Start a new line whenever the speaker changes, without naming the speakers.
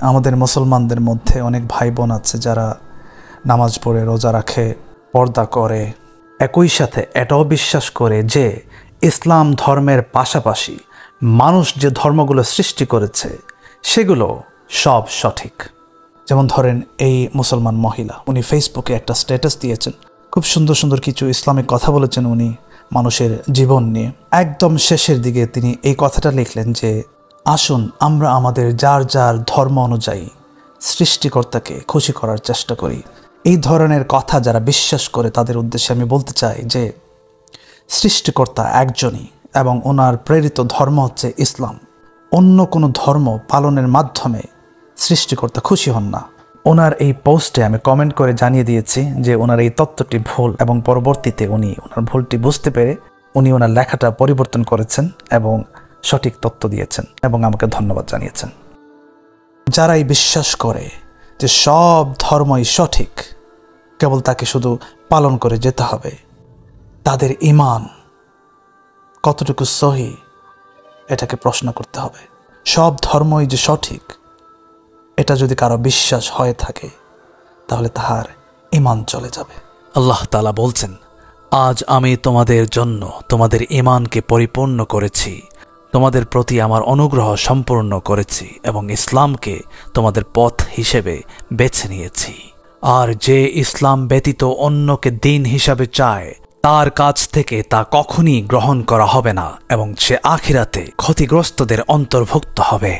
আমাদের মুসলমানদের মধ্যে অনেক ভাই বোন আছে যারা নামাজ পড়ে, রোজা রাখে, পর্দা করে, একই সাথে এটাও বিশ্বাস করে যে ইসলাম ধর্মের পাশাপাশি মানুষ যে ধর্মগুলো সৃষ্টি করেছে সেগুলো সব সঠিক। যেমন ধরেন এই মুসলমান মহিলা, উনি ফেসবুকে একটা স্ট্যাটাস দিয়েছেন, খুব সুন্দর সুন্দর কিছু ইসলামিক কথা বলেছেন উনি মানুষের জীবন নিয়ে। একদম শেষের দিকে তিনি এই কথাটা লিখলেন যে আসুন আমরা আমাদের যার যার ধর্ম অনুযায়ী সৃষ্টিকর্তাকে খুশি করার চেষ্টা করি। এই ধরনের কথা যারা বিশ্বাস করে তাদের উদ্দেশ্যে আমি বলতে চাই যে সৃষ্টিকর্তা একজনই এবং ওনার প্রেরিত ধর্ম হচ্ছে ইসলাম। অন্য কোনো ধর্ম পালনের মাধ্যমে সৃষ্টিকর্তা খুশি হন না। ওনার এই পোস্টে আমি কমেন্ট করে জানিয়ে দিয়েছি যে ওনার এই তত্ত্বটি ভুল, এবং পরবর্তীতে উনি ওনার ভুলটি বুঝতে পেরে উনি ওনার লেখাটা পরিবর্তন করেছেন এবং সঠিক তথ্য দিয়েছেন এবং আমাকে ধন্যবাদ জানিয়েছেন। যারাই বিশ্বাস করে যে সব ধর্মই সঠিক, কেবল তাকে শুধু পালন করে যেতে হবে, তাদের ঈমান কতটুকু সহি এটাকে প্রশ্ন করতে হবে। সব ধর্মই যে সঠিক এটা যদি কারো বিশ্বাস হয়ে থাকে তাহলে তাহার ঈমান চলে যাবে।
আল্লাহ তাআলা বলছেন, আজ আমি তোমাদের জন্য তোমাদের ঈমানকে পরিপূর্ণ করেছি, তোমাদের প্রতি আমার অনুগ্রহ সম্পূর্ণ করেছি এবং ইসলামকে তোমাদের পথ হিসেবে বেছে নিয়েছি। আর যে ইসলাম ব্যতীত অন্যকে দিন হিসাবে চায় তার কাছ থেকে তা কখনই গ্রহণ করা হবে না এবং সে আখিরাতে ক্ষতিগ্রস্তদের অন্তর্ভুক্ত হবে।